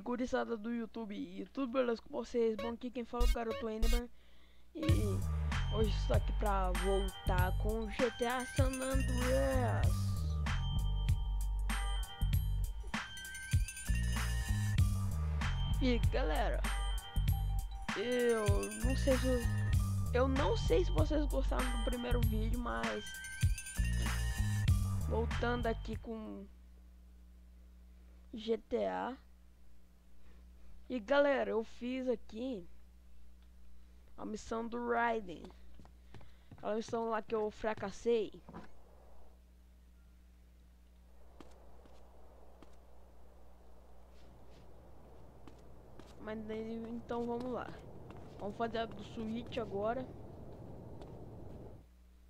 gurizada do YouTube e tudo beleza com vocês? Bom, aqui quem fala é o Garoto Enderman. E hoje estou aqui pra voltar com o GTA San Andreas. E galera, eu não sei se vocês gostaram do primeiro vídeo, mas voltando aqui com GTA. E galera, eu fiz aqui a missão do Raiden, aquela missão lá que eu fracassei. Mas então vamos lá. Vamos fazer a do Switch agora.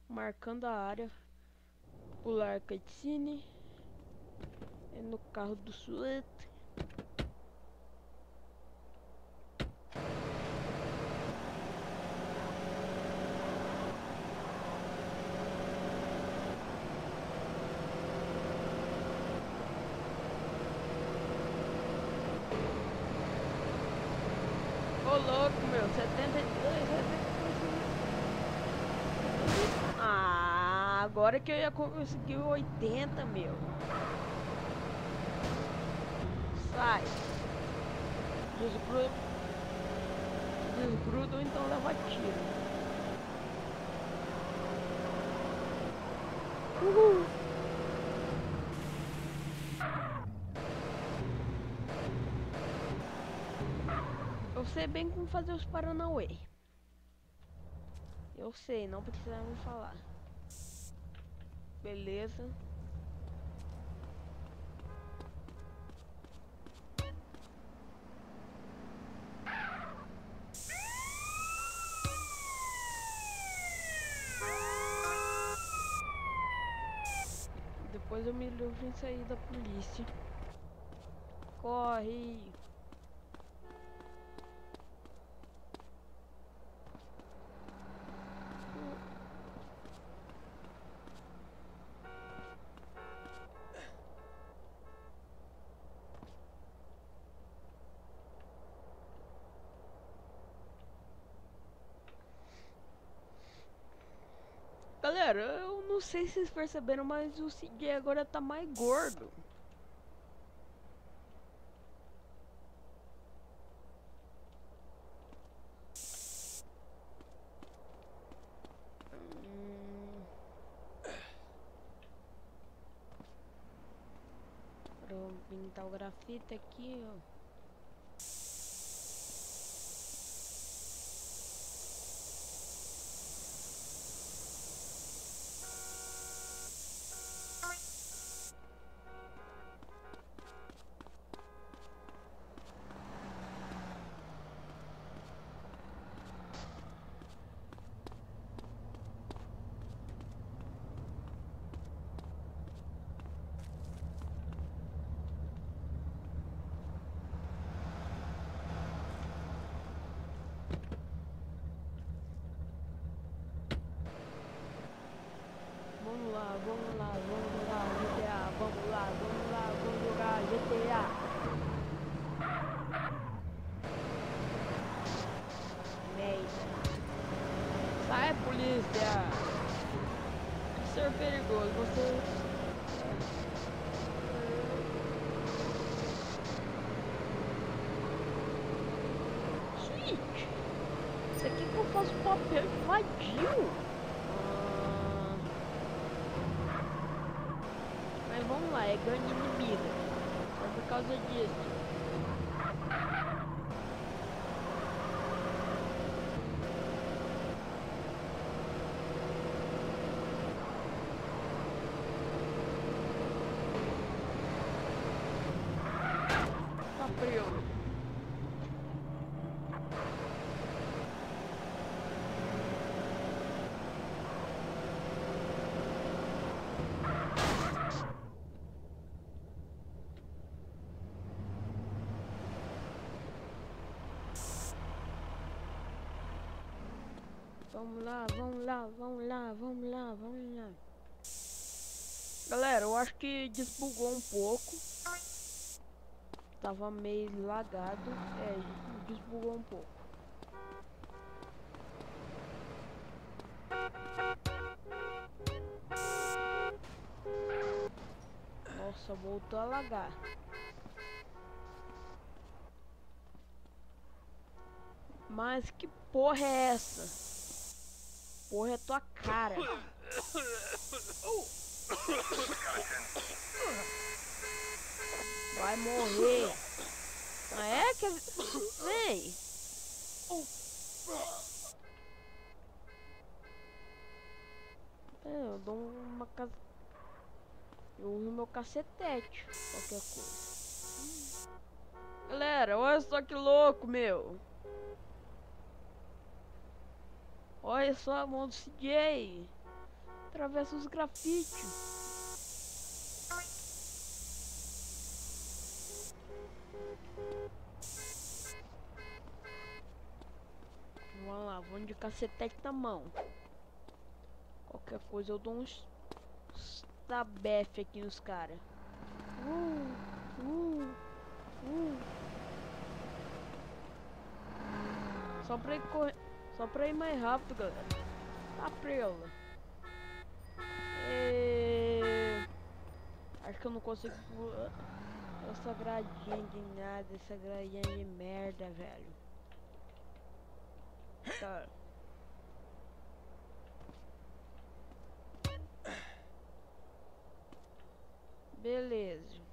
Marcando a área. Pular cutscene. É no carro do Switch. Ô louco, meu, 72. Ah, agora que eu ia conseguir 80, meu. Sai. Desgruda. Desgruda ou então leva tiro. Uhul. Eu sei bem como fazer os Paranauê. Eu sei, não precisa me falar. Beleza. Depois eu me livro em sair da polícia. Corre! Galera, eu não sei se vocês perceberam, mas o CJ agora tá mais gordo. Vou pintar o grafite aqui, ó. Vamos lá, vamos jogar GTA. Vamos lá, vamos jogar GTA. Sai, polícia! Isso é perigoso, você... Switch! Isso aqui que eu faço papel invadiu! Mas vamos lá, é grande inimigo. É por causa disso. Tá frio. Vamos lá, vamos lá, vamos lá, vamos lá, vamos lá. Galera, eu acho que desbugou um pouco. tava meio lagado. Desbugou um pouco. Nossa, voltou a lagar. Mas que porra é essa? Porra é tua cara. Vai morrer. Ah, é que... Vem. Eu dou uma... Eu uso meu cacetete. Qualquer coisa. Galera, olha só que louco, meu. Olha só a mão do CJ. Atravessa os grafites. Vamos lá, vamos de cacetete na mão. Qualquer coisa eu dou uns tabefe aqui nos caras. Só pra ir correr, só pra ir mais rápido, galera. Tá prela. Acho que eu não consigo pular essa gradinha de nada, essa gradinha de merda, velho. Tá. Beleza.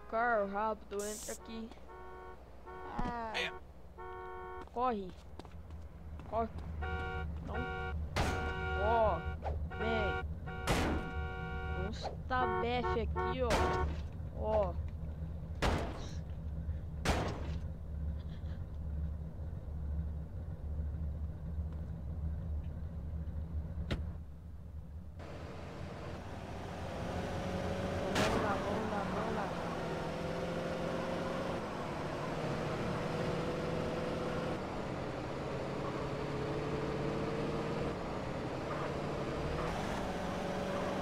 Carro rápido, entra aqui. Corre. Corre. Não. Ó. Vem. Uns tabefe aqui, ó. Ó. Vamos lá.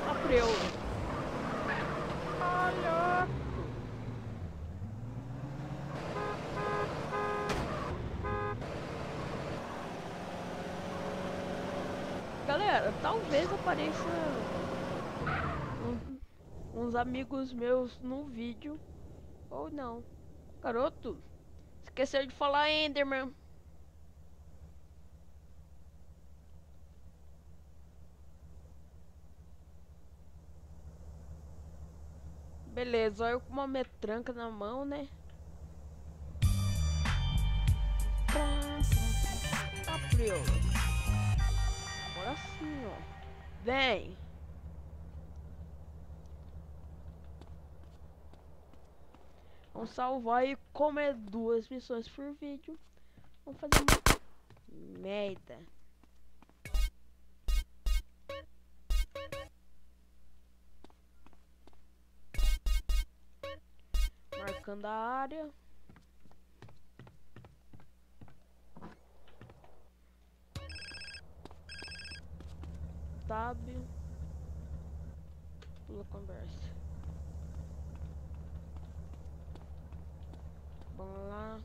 Abriu. Olha. Galera, talvez apareça uns amigos meus no vídeo. Ou não. Garoto, esqueceu de falar Enderman. Beleza, eu com uma metranca na mão, né? Abriu. Agora sim, ó. Vem. Vamos salvar e como é 2 missões por vídeo, vamos fazer uma merda. Marcando a área. Tab. Pula conversa. Vamos lá.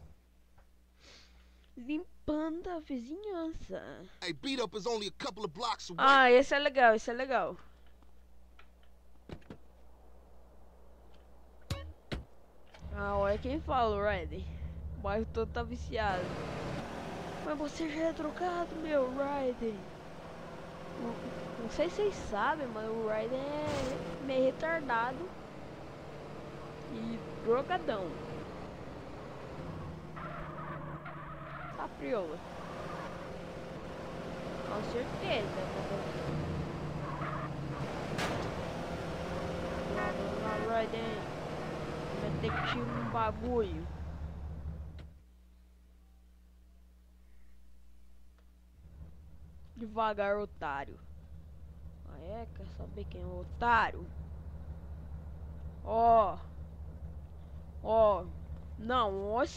Limpando a vizinhança. Hey, beat up is only a couple of blocks away. Ah, esse é legal, esse é legal. Ah, olha quem fala, o Ryder. O bairro todo tá viciado. Mas você já é drogado, meu, Ryder. Não sei se vocês sabem, mas o Ryder é meio retardado. E drogadão. Tá friola. Com certeza. Vamos lá, Ryder. Vai ter que tirar um bagulho. Devagar, otário. Ah, é? Quer saber quem é o otário? Ó. Ó. Não, olha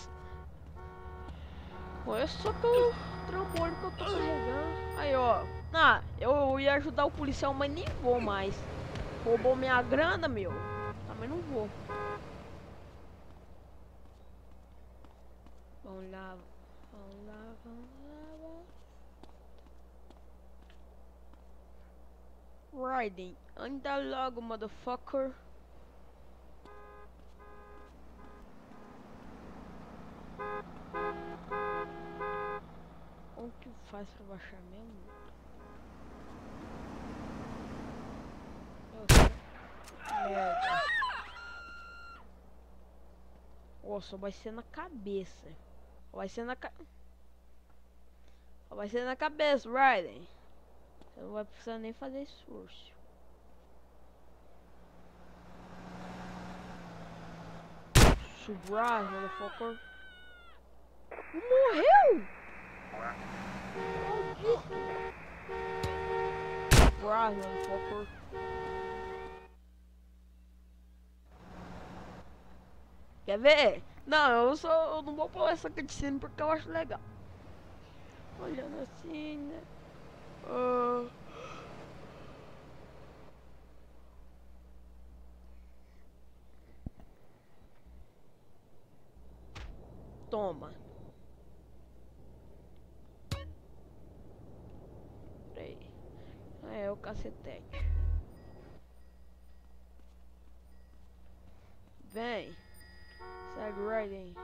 só que o trambolho que eu tô carregando. Aí, ó. Ah, eu ia ajudar o policial, mas nem vou mais. Roubou minha grana, meu. Também não vou. Vamos lá. Vamos lá, vamos lá. Riding. Anda logo, motherfucker. Como que faz pra baixar mesmo? Merda. Ó, só vai ser na cabeça. Vai ser na vai ser na cabeça, Raiden. Você não vai precisar nem fazer esforço. Surprise, motherfucker. Morreu! Maldito! Surprise, motherfucker. Quer ver? Não, eu não vou pular essa cutscene porque eu acho legal. Olhando assim, né? Toma. Peraí. É o cacetete. Vem. Segue riding.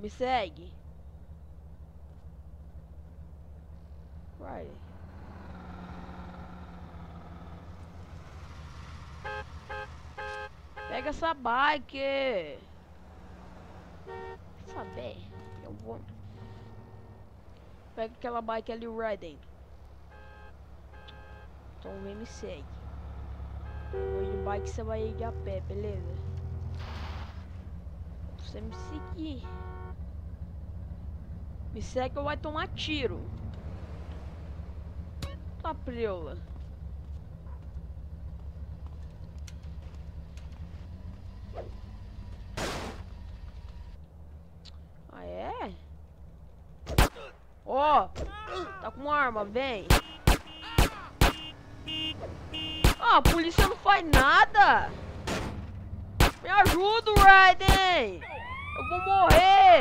Me segue. Riding. Pega essa bike. Quer saber? Eu vou. Pega aquela bike ali, riding. Então vem me segue. Eu de bike, você vai ir de a pé, beleza? Você me seguir. Me segue ou vai tomar tiro. Tá preula. Ah, é? Ó, tá com arma, vem. Ah, a polícia não faz nada. Me ajuda, Raiden. Eu vou morrer.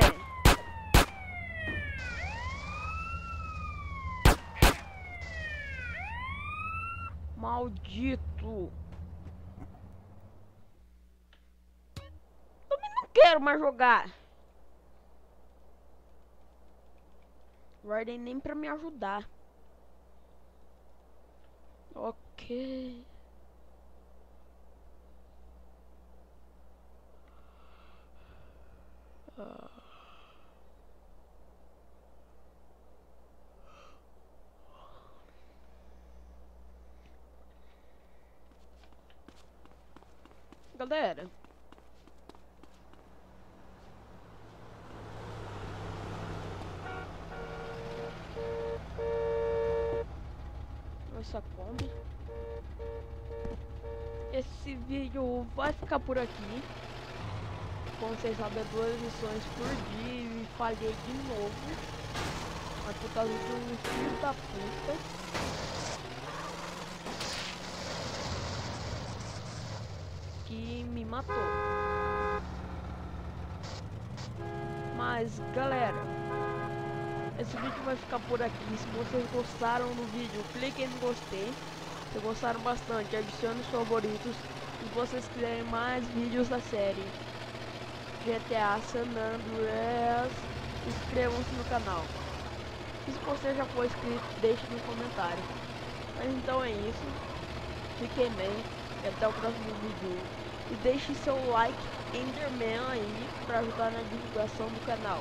Maldito. Também não quero mais jogar. Raiden nem pra me ajudar. Ok. Galera, essa Kombi. Esse vídeo vai ficar por aqui. Como vocês sabem, 2 missões por dia e falhei de novo. Mas por causa de um filho da puta. Que me matou. Mas galera, esse vídeo vai ficar por aqui. Se vocês gostaram do vídeo, cliquem no gostei. Se gostaram bastante, adicione os favoritos. E se vocês quiserem mais vídeos da série GTA San Andreas, inscrevam-se no canal. E se você já for inscrito, deixe no comentário. Mas então é isso. Fiquem bem e até o próximo vídeo. E deixe seu like Enderman aí para ajudar na divulgação do canal.